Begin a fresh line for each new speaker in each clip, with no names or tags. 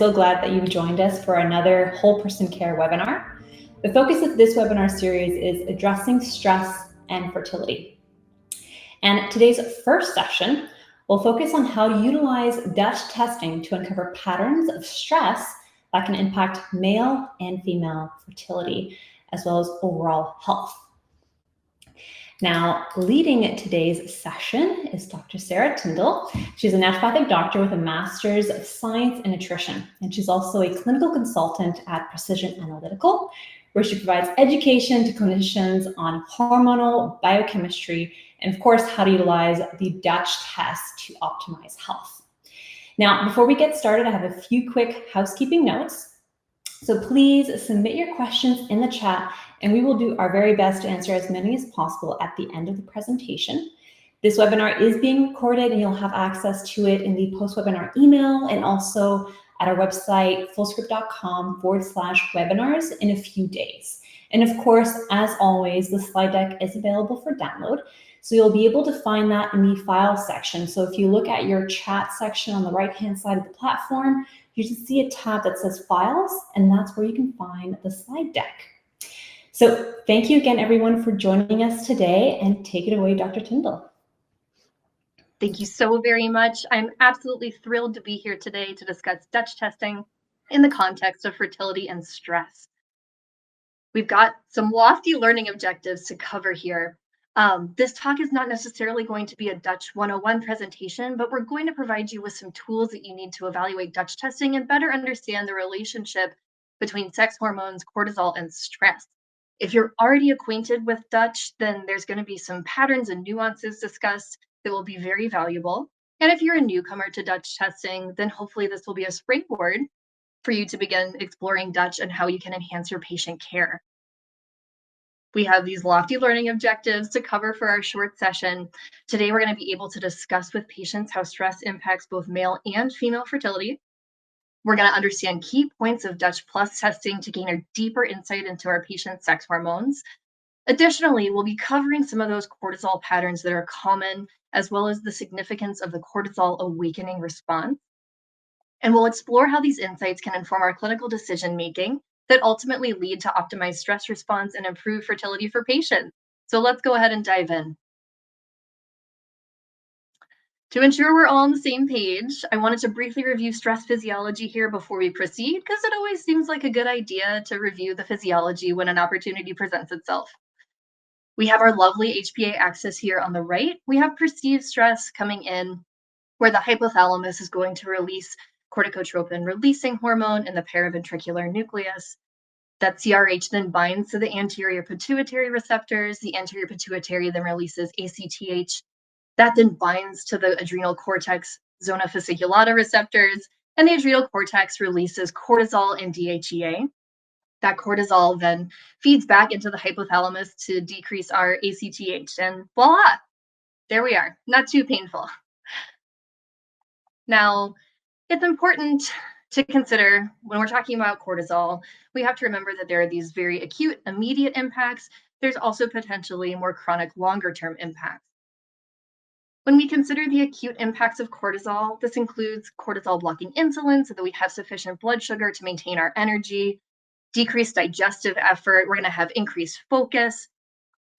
so glad that you've joined us for another Whole Person Care webinar. The focus of this webinar series is addressing stress and fertility. And today's first session will focus on how to utilize Dutch testing to uncover patterns of stress that can impact male and female fertility, as well as overall health. Now, leading today's session is Dr. Sarah Tyndall. She's a naturopathic doctor with a master's of science in nutrition, and she's also a clinical consultant at Precision Analytical, where she provides education to clinicians on hormonal biochemistry and, of course, how to utilize the Dutch test to optimize health. Now, before we get started, I have a few quick housekeeping notes. So please submit your questions in the chat, and we will do our very best to answer as many as possible at the end of the presentation. This webinar is being recorded, and you'll have access to it in the post-webinar email and also at our website, fullscript.com/webinars in a few days. And of course, as always, the slide deck is available for download. So you'll be able to find that in the file section. So if you look at your chat section on the right-hand side of the platform, you should see a tab that says Files, and that's where you can find the slide deck. So thank you again, everyone, for joining us today, and take it away, Dr. Tyndall.
Thank you so very much. I'm absolutely thrilled to be here today to discuss Dutch testing in the context of fertility and stress. We've got some lofty learning objectives to cover here. This talk is not necessarily going to be a Dutch 101 presentation, but we're going to provide you with some tools that you need to evaluate Dutch testing and better understand the relationship between sex hormones, cortisol, and stress. If you're already acquainted with Dutch, then there's going to be some patterns and nuances discussed that will be very valuable. And if you're a newcomer to Dutch testing, then hopefully this will be a springboard for you to begin exploring Dutch and how you can enhance your patient care. We have these lofty learning objectives to cover for our short session. Today, we're going to be able to discuss with patients how stress impacts both male and female fertility. We're going to understand key points of Dutch Plus testing to gain a deeper insight into our patient's sex hormones. Additionally, we'll be covering some of those cortisol patterns that are common, as well as the significance of the cortisol awakening response. And we'll explore how these insights can inform our clinical decision-making that ultimately lead to optimized stress response and improve fertility for patients. So let's go ahead and dive in. To ensure we're all on the same page, I wanted to briefly review stress physiology here before we proceed, because it always seems like a good idea to review the physiology when an opportunity presents itself. We have our lovely HPA axis here on the right. We have perceived stress coming in, where the hypothalamus is going to release corticotropin releasing hormone in the paraventricular nucleus. That CRH then binds to the anterior pituitary receptors. The anterior pituitary then releases ACTH. That then binds to the adrenal cortex zona fasciculata receptors, and the adrenal cortex releases cortisol and DHEA. That cortisol then feeds back into the hypothalamus to decrease our ACTH, and voila, there we are. Not too painful. Now, it's important to consider when we're talking about cortisol, we have to remember that there are these very acute, immediate impacts. There's also potentially more chronic, longer-term impacts. When we consider the acute impacts of cortisol, this includes cortisol blocking insulin so that we have sufficient blood sugar to maintain our energy, decreased digestive effort, we're going to have increased focus,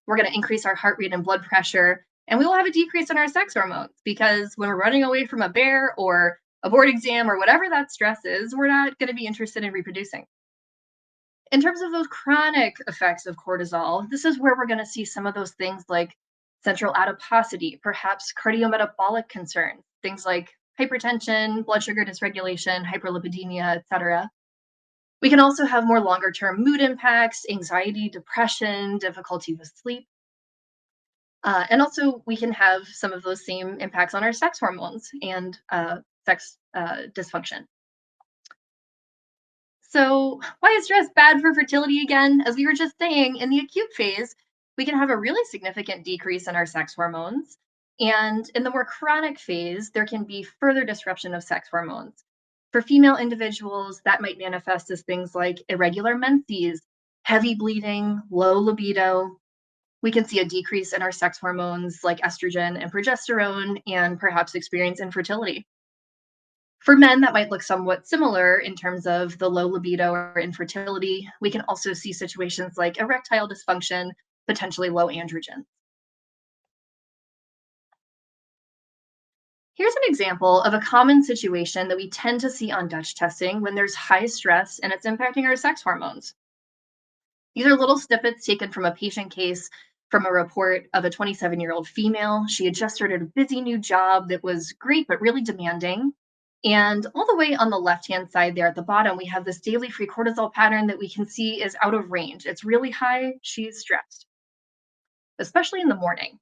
we're going to increase our heart rate and blood pressure, and we will have a decrease in our sex hormones because when we're running away from a bear or a board exam or whatever that stress is, we're not going to be interested in reproducing. In terms of those chronic effects of cortisol, this is where we're going to see some of those things like central adiposity, perhaps cardiometabolic concerns, things like hypertension, blood sugar dysregulation, hyperlipidemia, etc. We can also have more longer-term mood impacts, anxiety, depression, difficulty with sleep. And also we can have some of those same impacts on our sex hormones and sex dysfunction. So why is stress bad for fertility again? As we were just saying, in the acute phase, we can have a really significant decrease in our sex hormones. And in the more chronic phase, there can be further disruption of sex hormones. For female individuals, that might manifest as things like irregular menses, heavy bleeding, low libido. We can see a decrease in our sex hormones like estrogen and progesterone, and perhaps experience infertility. For men, that might look somewhat similar in terms of the low libido or infertility. We can also see situations like erectile dysfunction, potentially low androgen. Here's an example of a common situation that we tend to see on Dutch testing when there's high stress and it's impacting our sex hormones. These are little snippets taken from a patient case from a report of a 27-year-old female. She had just started a busy new job that was great, but really demanding. And all the way on the left-hand side there at the bottom, we have this daily free cortisol pattern that we can see is out of range. It's really high. She's stressed, especially in the morning.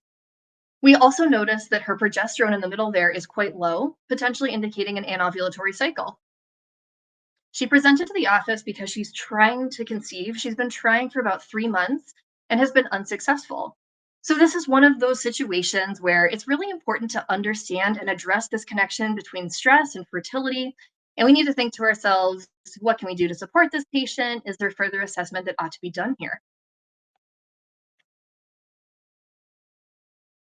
We also notice that her progesterone in the middle there is quite low, potentially indicating an anovulatory cycle. She presented to the office because she's trying to conceive. She's been trying for about 3 months and has been unsuccessful. So, this is one of those situations where it's really important to understand and address this connection between stress and fertility. And we need to think to ourselves, what can we do to support this patient? Is there further assessment that ought to be done here?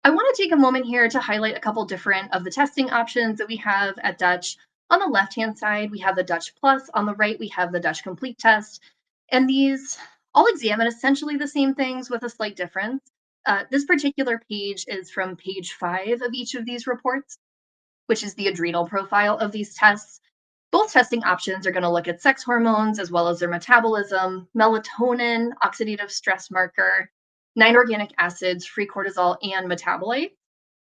I want to take a moment here to highlight a couple different of the testing options that we have at Dutch. On the left-hand side, we have the Dutch Plus. On the right, we have the Dutch Complete test. And these all examine essentially the same things with a slight difference. This particular page is from page 5 of each of these reports, which is the adrenal profile of these tests. Both testing options are going to look at sex hormones as well as their metabolism, melatonin, oxidative stress marker, 9 organic acids, free cortisol, and metabolite.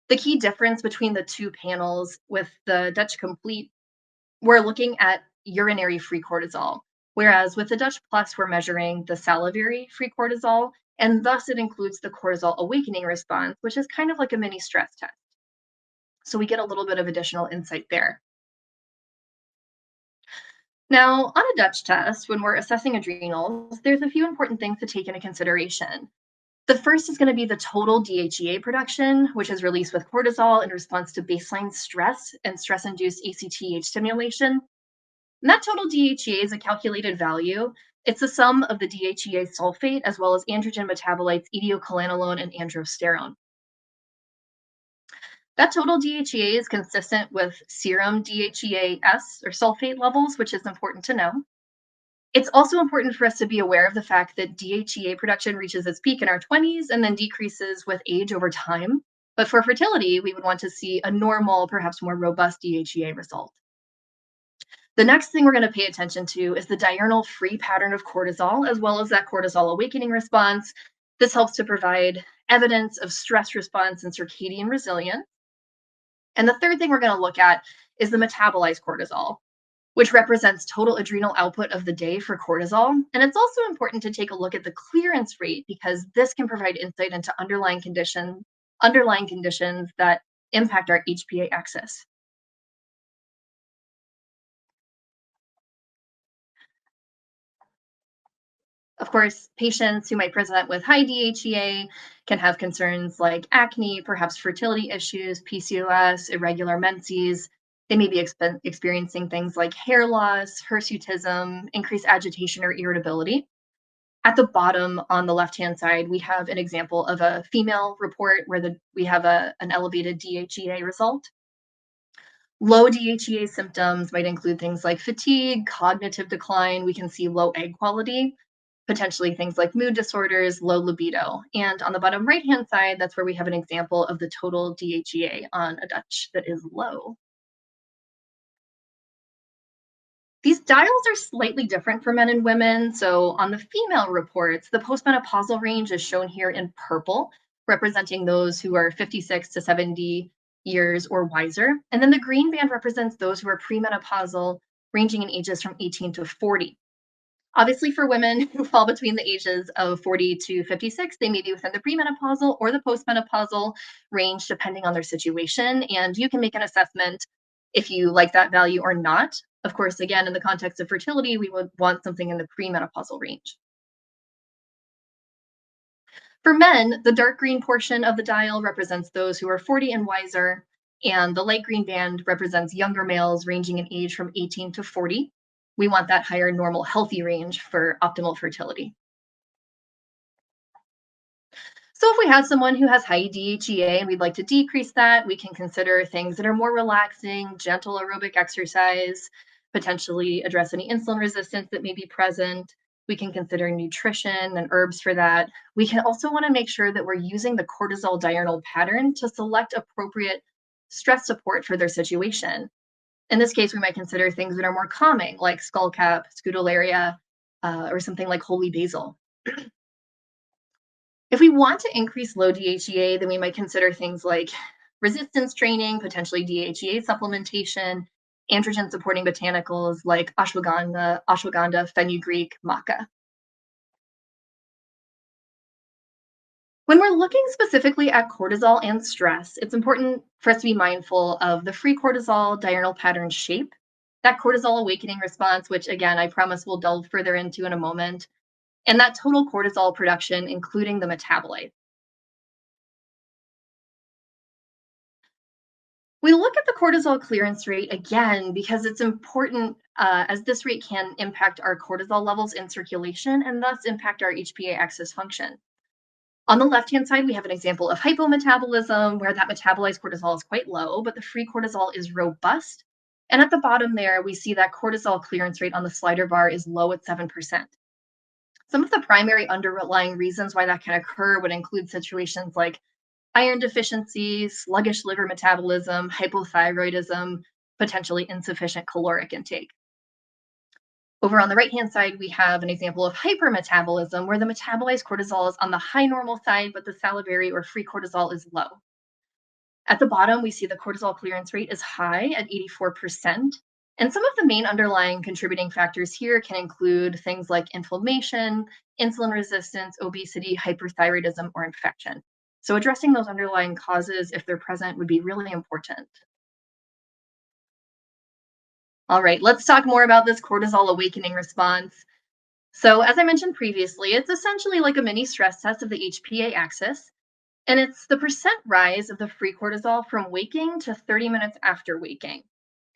The key difference between the two panels with the Dutch Complete, we're looking at urinary free cortisol, whereas with the Dutch Plus, we're measuring the salivary free cortisol, and thus it includes the cortisol awakening response, which is kind of like a mini stress test. So we get a little bit of additional insight there. Now, on a Dutch test, when we're assessing adrenals, there's a few important things to take into consideration. The first is going to be the total DHEA production, which is released with cortisol in response to baseline stress and stress induced ACTH stimulation. And that total DHEA is a calculated value. It's the sum of the DHEA sulfate as well as androgen metabolites, etiocholanolone and androsterone. That total DHEA is consistent with serum DHEAS or sulfate levels, which is important to know. It's also important for us to be aware of the fact that DHEA production reaches its peak in our 20s and then decreases with age over time. But for fertility, we would want to see a normal, perhaps more robust DHEA result. The next thing we're going to pay attention to is the diurnal free pattern of cortisol, as well as that cortisol awakening response. This helps to provide evidence of stress response and circadian resilience. And the third thing we're going to look at is the metabolized cortisol, which represents total adrenal output of the day for cortisol. And it's also important to take a look at the clearance rate because this can provide insight into underlying conditions that impact our HPA axis. Of course, patients who might present with high DHEA can have concerns like acne, perhaps fertility issues, PCOS, irregular menses. They may be experiencing things like hair loss, hirsutism, increased agitation or irritability. At the bottom on the left-hand side, we have an example of a female report where we have an elevated DHEA result. Low DHEA symptoms might include things like fatigue, cognitive decline. We can see low egg quality, potentially things like mood disorders, low libido. And on the bottom right-hand side, that's where we have an example of the total DHEA on a Dutch that is low. These dials are slightly different for men and women. So on the female reports, the postmenopausal range is shown here in purple, representing those who are 56 to 70 years or wiser. And then the green band represents those who are premenopausal, ranging in ages from 18 to 40. Obviously, for women who fall between the ages of 40 to 56, they may be within the premenopausal or the postmenopausal range, depending on their situation. And you can make an assessment if you like that value or not. Of course, again, in the context of fertility, we would want something in the premenopausal range. For men, the dark green portion of the dial represents those who are 40 and wiser, and the light green band represents younger males ranging in age from 18 to 40. We want that higher normal healthy range for optimal fertility. So if we have someone who has high DHEA and we'd like to decrease that, we can consider things that are more relaxing, gentle aerobic exercise, potentially address any insulin resistance that may be present. We can consider nutrition and herbs for that. We can also want to make sure that we're using the cortisol diurnal pattern to select appropriate stress support for their situation. In this case, we might consider things that are more calming, like skullcap, scutellaria, or something like holy basil. If we want to increase low DHEA, then we might consider things like resistance training, potentially DHEA supplementation, androgen supporting botanicals like ashwagandha, fenugreek, maca. When we're looking specifically at cortisol and stress, it's important for us to be mindful of the free cortisol diurnal pattern shape, that cortisol awakening response, which again, I promise we'll delve further into in a moment, and that total cortisol production, including the metabolite. We look at the cortisol clearance rate again because it's important as this rate can impact our cortisol levels in circulation and thus impact our HPA axis function. On the left-hand side, we have an example of hypometabolism where that metabolized cortisol is quite low, but the free cortisol is robust. And at the bottom there, we see that cortisol clearance rate on the slider bar is low at 7%. Some of the primary underlying reasons why that can occur would include situations like iron deficiency, sluggish liver metabolism, hypothyroidism, potentially insufficient caloric intake. Over on the right-hand side, we have an example of hypermetabolism, where the metabolized cortisol is on the high normal side, but the salivary or free cortisol is low. At the bottom, we see the cortisol clearance rate is high at 84%. And some of the main underlying contributing factors here can include things like inflammation, insulin resistance, obesity, hyperthyroidism, or infection. So addressing those underlying causes, if they're present, would be really important. All right, let's talk more about this cortisol awakening response. So as I mentioned previously, it's essentially like a mini stress test of the HPA axis, and it's the percent rise of the free cortisol from waking to 30 minutes after waking.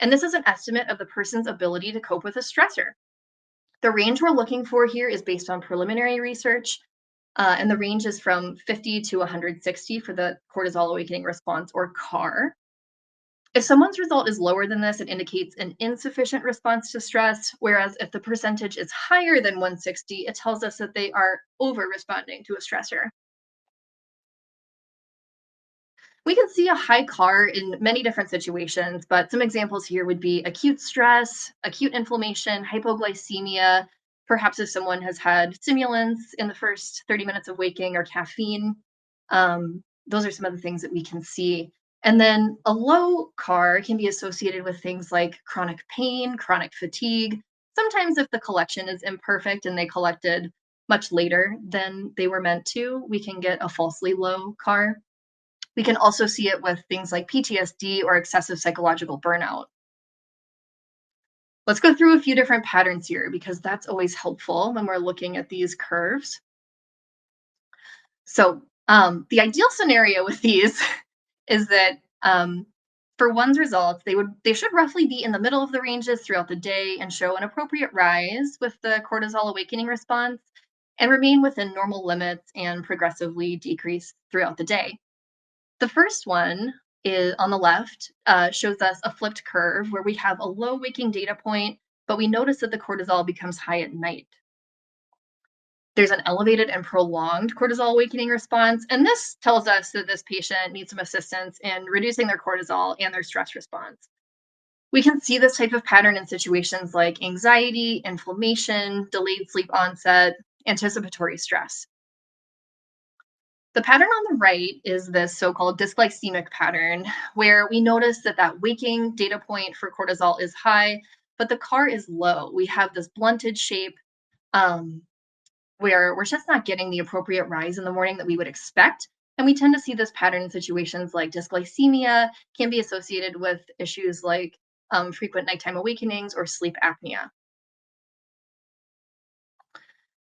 And this is an estimate of the person's ability to cope with a stressor. The range we're looking for here is based on preliminary research, and the range is from 50 to 160 for the cortisol awakening response, or CAR. If someone's result is lower than this, it indicates an insufficient response to stress, whereas if the percentage is higher than 160, it tells us that they are over responding to a stressor. We can see a high CAR in many different situations, but some examples here would be acute stress, acute inflammation, hypoglycemia, perhaps if someone has had stimulants in the first 30 minutes of waking or caffeine. Those are some of the things that we can see. And then a low CAR can be associated with things like chronic pain, chronic fatigue. Sometimes, if the collection is imperfect and they collected much later than they were meant to, we can get a falsely low CAR. We can also see it with things like PTSD or excessive psychological burnout. Let's go through a few different patterns here because that's always helpful when we're looking at these curves. So the ideal scenario with these is that for one's results, they should roughly be in the middle of the ranges throughout the day and show an appropriate rise with the cortisol awakening response and remain within normal limits and progressively decrease throughout the day. The first one is on the left, shows us a flipped curve where we have a low waking data point, but we notice that the cortisol becomes high at night. There's an elevated and prolonged cortisol awakening response, and this tells us that this patient needs some assistance in reducing their cortisol and their stress response. We can see this type of pattern in situations like anxiety, inflammation, delayed sleep onset, anticipatory stress. The pattern on the right is this so-called dysglycemic pattern, where we notice that that waking data point for cortisol is high, but the CAR is low. We have this blunted shape um, where we're just not getting the appropriate rise in the morning that we would expect. And we tend to see this pattern in situations like dysglycemia, can be associated with issues like frequent nighttime awakenings or sleep apnea.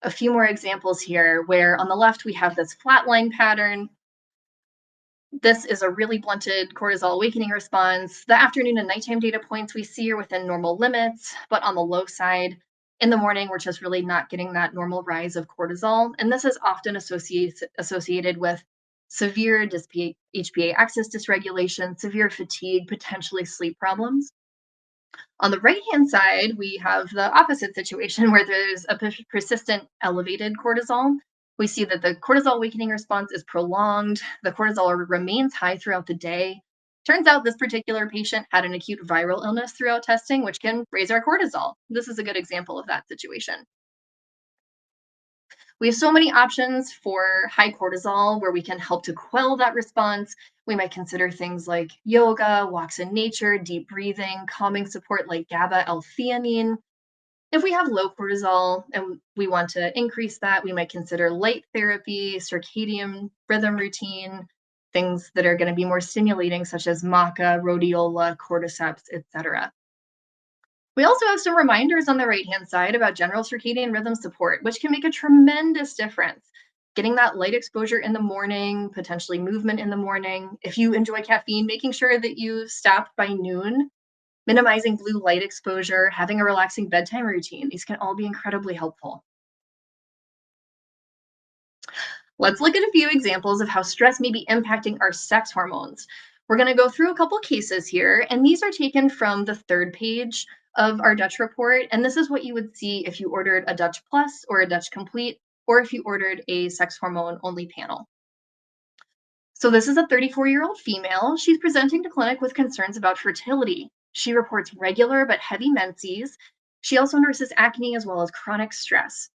A few more examples here where on the left we have this flatline pattern. This is a really blunted cortisol awakening response. The afternoon and nighttime data points we see are within normal limits, but on the low side. In the morning, we're just really not getting that normal rise of cortisol. And this is often associated with severe HPA axis dysregulation, severe fatigue, potentially sleep problems. On the right-hand side, we have the opposite situation where there's a persistent elevated cortisol. We see that the cortisol awakening response is prolonged. The cortisol remains high throughout the day. Turns out this particular patient had an acute viral illness throughout testing, which can raise our cortisol. This is a good example of that situation. We have so many options for high cortisol where we can help to quell that response. We might consider things like yoga, walks in nature, deep breathing, calming support like GABA, L-theanine. If we have low cortisol and we want to increase that, we might consider light therapy, circadian rhythm routine, things that are going to be more stimulating, such as maca, rhodiola, cordyceps, etc. We also have some reminders on the right-hand side about general circadian rhythm support, which can make a tremendous difference. Getting that light exposure in the morning, potentially movement in the morning. If you enjoy caffeine, making sure that you stop by noon, minimizing blue light exposure, having a relaxing bedtime routine. These can all be incredibly helpful. Let's look at a few examples of how stress may be impacting our sex hormones. We're going to go through a couple cases here, and these are taken from the third page of our Dutch report. And this is what you would see if you ordered a Dutch Plus or a Dutch Complete, or if you ordered a sex hormone only panel. So this is a 34-year-old female. She's presenting to clinic with concerns about fertility. She reports regular but heavy menses. She also nurses acne as well as chronic stress.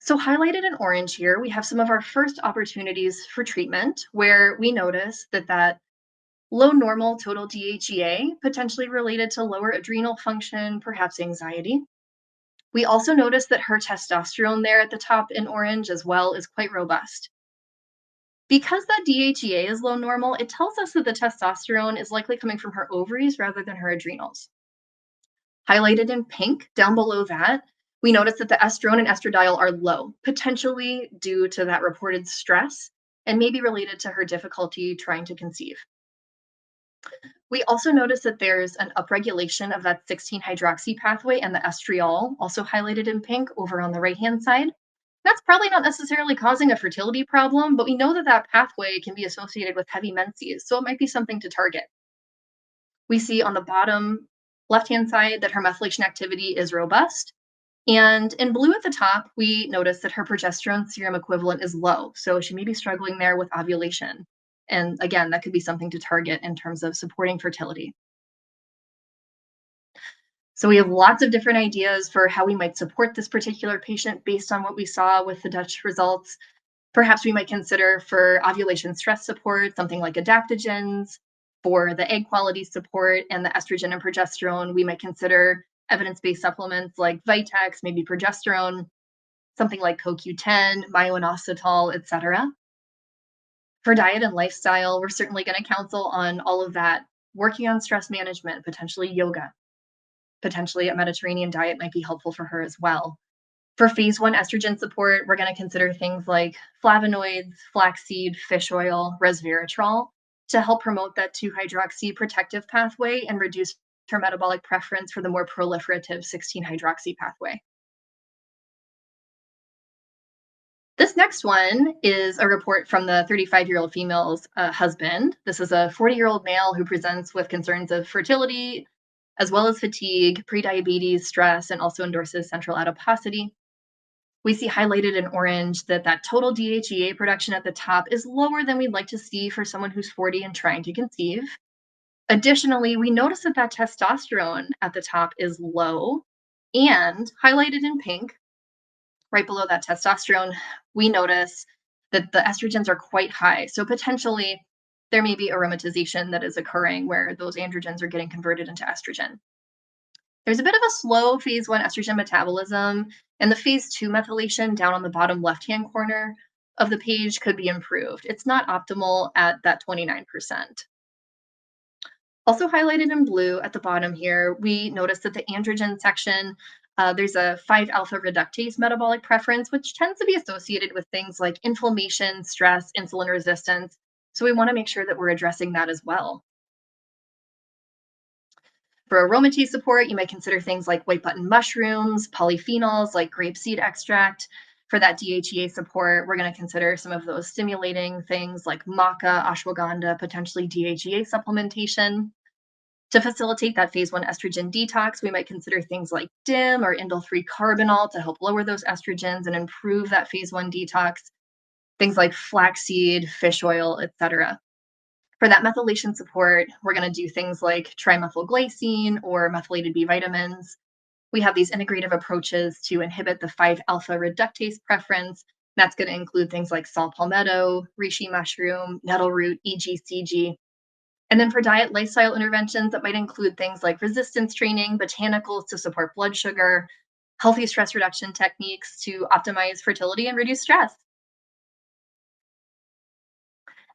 So highlighted in orange here, we have some of our first opportunities for treatment where we notice that low normal total DHEA, potentially related to lower adrenal function, perhaps anxiety. We also notice that her testosterone there at the top in orange as well is quite robust. Because that DHEA is low normal, it tells us that the testosterone is likely coming from her ovaries rather than her adrenals. Highlighted in pink down below that, we notice that the estrone and estradiol are low, potentially due to that reported stress and maybe related to her difficulty trying to conceive. We also notice that there's an upregulation of that 16-hydroxy pathway and the estriol, also highlighted in pink over on the right-hand side. That's probably not necessarily causing a fertility problem, but we know that that pathway can be associated with heavy menses, so it might be something to target. We see on the bottom left-hand side that her methylation activity is robust. And in blue at the top, we notice that her progesterone serum equivalent is low. So she may be struggling there with ovulation. And again, that could be something to target in terms of supporting fertility. So we have lots of different ideas for how we might support this particular patient based on what we saw with the Dutch results. Perhaps we might consider for ovulation stress support, something like adaptogens. For the egg quality support and the estrogen and progesterone, we might consider evidence-based supplements like Vitex, maybe progesterone, something like CoQ10, myoinositol, etc. For diet and lifestyle, we're certainly going to counsel on all of that, working on stress management, potentially yoga. Potentially a Mediterranean diet might be helpful for her as well. For phase 1 estrogen support, we're going to consider things like flavonoids, flaxseed, fish oil, resveratrol to help promote that 2-hydroxy protective pathway and reduce her metabolic preference for the more proliferative 16-hydroxy pathway. This next one is a report from the 35-year-old female's husband. This is a 40-year-old male who presents with concerns of fertility, as well as fatigue, prediabetes, stress, and also endorses central adiposity. We see highlighted in orange that total DHEA production at the top is lower than we'd like to see for someone who's 40 and trying to conceive. Additionally, we notice that testosterone at the top is low, and highlighted in pink, right below that testosterone, we notice that the estrogens are quite high. So potentially there may be aromatization that is occurring where those androgens are getting converted into estrogen. There's a bit of a slow phase 1 estrogen metabolism, and the phase 2 methylation down on the bottom left-hand corner of the page could be improved. It's not optimal at that 29%. Also highlighted in blue at the bottom here, we notice that the androgen section, there's a 5-alpha reductase metabolic preference, which tends to be associated with things like inflammation, stress, insulin resistance. So we want to make sure that we're addressing that as well. For aromatase support, you might consider things like white button mushrooms, polyphenols like grapeseed extract. For that DHEA support, we're going to consider some of those stimulating things like maca, ashwagandha, potentially DHEA supplementation. To facilitate that phase 1 estrogen detox, we might consider things like DIM or indole-3 carbinol to help lower those estrogens and improve that phase 1 detox. Things like flaxseed, fish oil, etc. For that methylation support, we're going to do things like trimethylglycine or methylated B vitamins. We have these integrative approaches to inhibit the 5-alpha reductase preference. That's going to include things like saw palmetto, reishi mushroom, nettle root, EGCG. And then for diet lifestyle interventions, that might include things like resistance training, botanicals to support blood sugar, healthy stress reduction techniques to optimize fertility and reduce stress.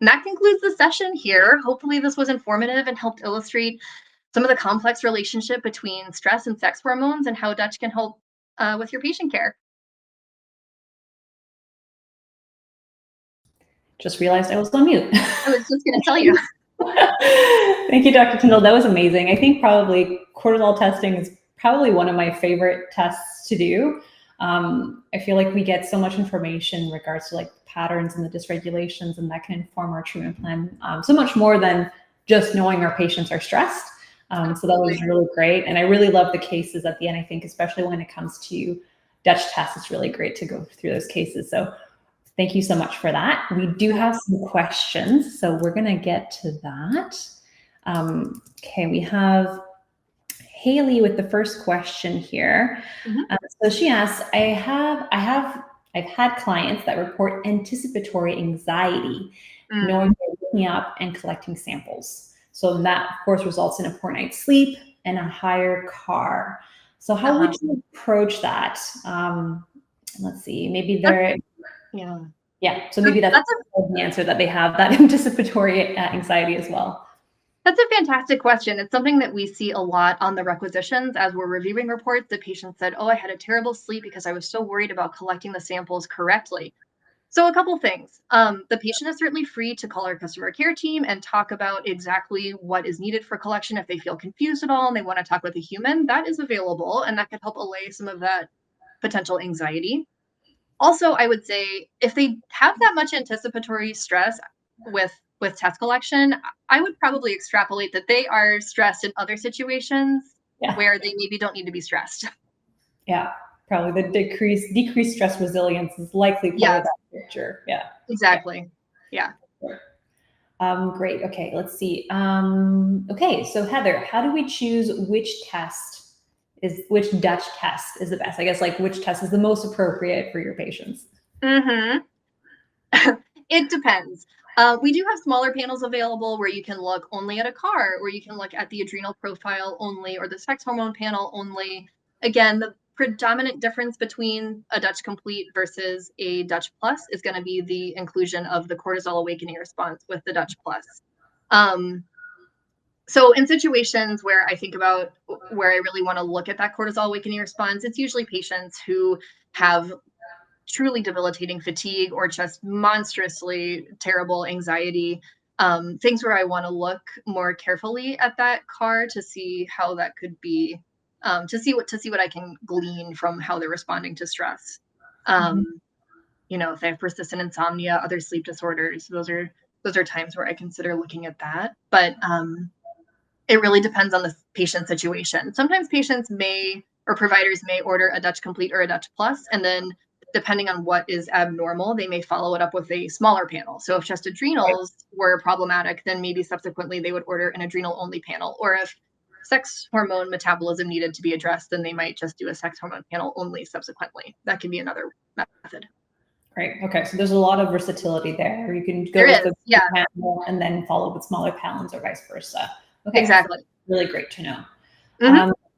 And that concludes the session here. Hopefully this was informative and helped illustrate some of the complex relationship between stress and sex hormones and how Dutch can help with your patient care.
Just realized I was on mute.
I was just going to tell you.
Thank you, Dr. Tyndall. That was amazing. I think probably cortisol testing is probably one of my favorite tests to do. I feel like we get so much information in regards to like patterns and the dysregulations, and that can inform our treatment plan so much more than just knowing our patients are stressed. So that was really great. And I really love the cases at the end. I think especially when it comes to Dutch tests, it's really great to go through those cases. So thank you so much for that. We do have some questions, so we're going to get to that. Okay, we have Haley with the first question here. So she asks, I've had clients that report anticipatory anxiety, knowing they're waking up and collecting samples. So that, of course, results in a poor night's sleep and a higher CAR. So how would you approach that? Let's see, maybe they're... Yeah, so maybe that's the answer, that they have that anticipatory anxiety as well.
That's a fantastic question. It's something that we see a lot on the requisitions as we're reviewing reports. The patient said, oh, I had a terrible sleep because I was so worried about collecting the samples correctly. So a couple things. The patient is certainly free to call our customer care team and talk about exactly what is needed for collection. If they feel confused at all and they want to talk with a human, that is available, and that could help allay some of that potential anxiety. Also, I would say if they have that much anticipatory stress with test collection, I would probably extrapolate that they are stressed in other situations where they maybe don't need to be stressed.
Yeah, probably the decreased stress resilience is likely part of that picture. Yeah,
exactly. Yeah.
Great. Okay, let's see. Okay, so Heather, how do we choose which Dutch test is the best? I guess like which test is the most appropriate for your patients?
It depends. We do have smaller panels available where you can look only at a CAR, or you can look at the adrenal profile only, or the sex hormone panel only. Again, the predominant difference between a Dutch Complete versus a Dutch Plus is going to be the inclusion of the cortisol awakening response with the Dutch Plus. So in situations where I think about where I really want to look at that cortisol awakening response, it's usually patients who have truly debilitating fatigue or just monstrously terrible anxiety, things where I want to look more carefully at that CAR to see how that could be, to see what I can glean from how they're responding to stress. You know, if they have persistent insomnia, other sleep disorders, those are times where I consider looking at that. But it really depends on the patient situation. Sometimes patients or providers may order a Dutch Complete or a Dutch Plus, and then depending on what is abnormal, they may follow it up with a smaller panel. So if just adrenals were problematic, then maybe subsequently they would order an adrenal-only panel. Or if sex hormone metabolism needed to be addressed, then they might just do a sex hormone panel only subsequently. That can be another method.
Great. Okay, so there's a lot of versatility there. You can go with the panel and then follow with smaller panels or vice versa. Okay,
exactly.
So really great to know.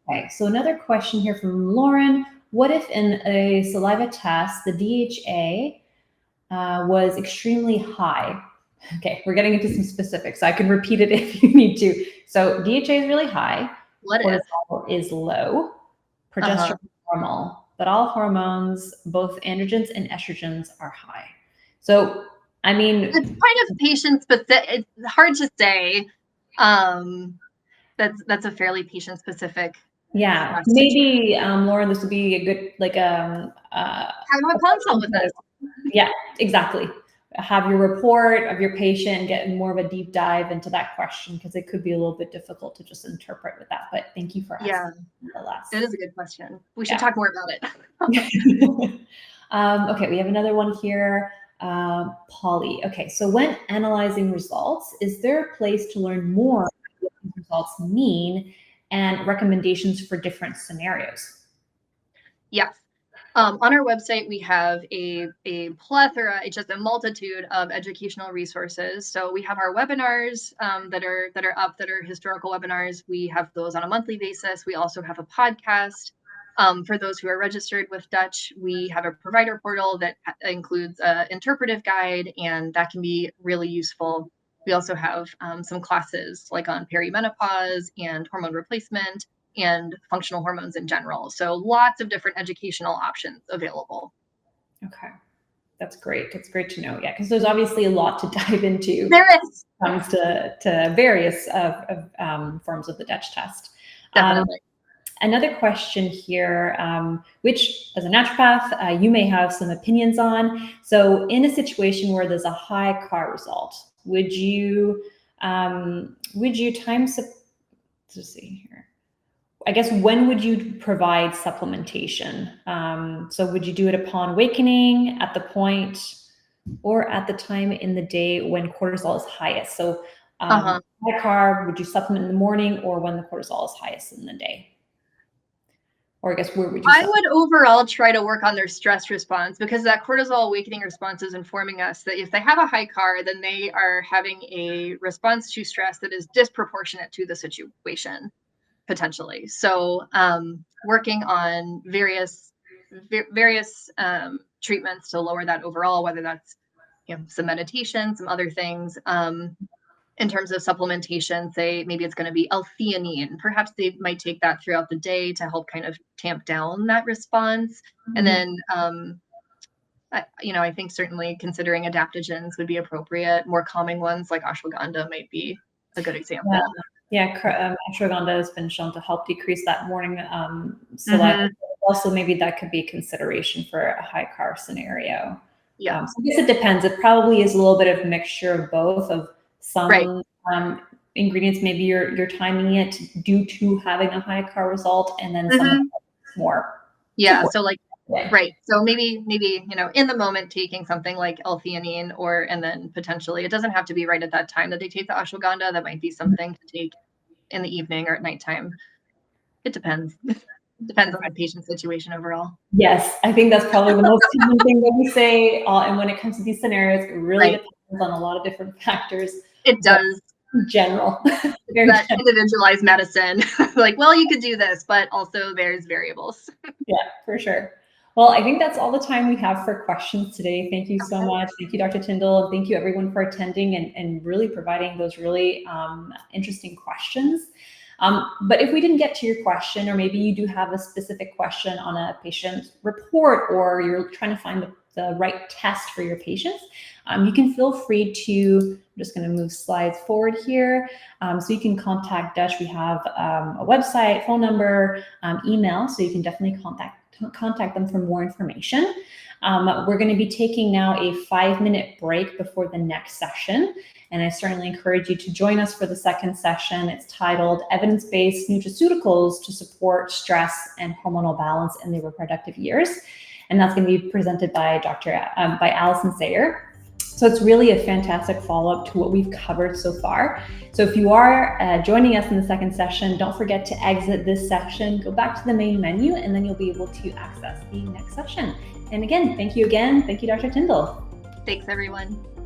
Okay, so another question here from Lauren. What if in a saliva test, the DHA was extremely high? Okay, we're getting into some specifics. So I can repeat it if you need to. So DHA is really high. Cortisol is low. Progesterone is normal. But all hormones, both androgens and estrogens, are high. So, I mean,
it's kind of patient specific. It's hard to say. that's a fairly patient specific.
Yeah, maybe Lauren, this would be a good
have a consult with us.
Yeah, exactly. Have your report of your patient, get more of a deep dive into that question, because it could be a little bit difficult to just interpret with that. But thank you for asking.
It is a good question. We should talk more about it.
Okay, we have another one here. Polly. Okay, so when analyzing results, is there a place to learn more what these results mean and recommendations for different scenarios?
Yes. On our website, we have a plethora, just a multitude of educational resources. So we have our webinars that are up, that are historical webinars. We have those on a monthly basis. We also have a podcast. For those who are registered with Dutch, we have a provider portal that includes an interpretive guide, and that can be really useful. We also have some classes like on perimenopause and hormone replacement and functional hormones in general. So lots of different educational options available.
Okay, that's great. That's great to know. Yeah, because there's obviously a lot to dive into.
There is.
When it comes to various forms of the Dutch test.
Definitely.
Another question here, which as a naturopath, you may have some opinions on. So in a situation where there's a high CAR result, would you let's see here. I guess, when would you provide supplementation? So would you do it upon awakening, at the point, or at the time in the day when cortisol is highest? So high carb, would you supplement in the morning or when the cortisol is highest in the day? Or I guess, where would you
I would overall try to work on their stress response, because that cortisol awakening response is informing us that if they have a high CAR, then they are having a response to stress that is disproportionate to the situation, potentially. So working on various treatments to lower that overall, whether that's some meditation, some other things. In terms of supplementation, say maybe it's going to be L-theanine. Perhaps they might take that throughout the day to help kind of tamp down that response. And then, I think certainly considering adaptogens would be appropriate. More calming ones like ashwagandha might be a good example.
Ashwagandha has been shown to help decrease that morning saliva. Also, maybe that could be a consideration for a high CAR scenario. So I guess it depends. It probably is a little bit of a mixture of both, of some ingredients, maybe you're timing it due to having a high CAR result, and then some more.
Yeah, so like, so maybe in the moment taking something like L-theanine, and then potentially, it doesn't have to be right at that time that they take the ashwagandha. That might be something to take in the evening or at nighttime. It depends. Depends on the patient situation overall.
Yes, I think that's probably the most common thing that we say. And when it comes to these scenarios, it really depends on a lot of different factors.
It does.
In general.
That individualized medicine. Like, well, you could do this, but also there's variables.
Yeah, for sure. Well, I think that's all the time we have for questions today. Thank you so much. Thank you, Dr. Tyndall, and thank you everyone for attending and really providing those really interesting questions. But if we didn't get to your question, or maybe you do have a specific question on a patient report, or you're trying to find the right test for your patients, you can feel free to, I'm just going to move slides forward here. So you can contact Dutch. We have a website, phone number, email, so you can definitely contact them for more information. We're going to be taking now a 5-minute break before the next session. And I certainly encourage you to join us for the second session. It's titled Evidence-Based Nutraceuticals to Support Stress and Hormonal Balance in the Reproductive Years. And that's going to be presented by by Allison Sayer. So it's really a fantastic follow-up to what we've covered so far. So if you are joining us in the second session, don't forget to exit this section, go back to the main menu, and then you'll be able to access the next session. And again, thank you again. Thank you, Dr. Tyndall.
Thanks, everyone.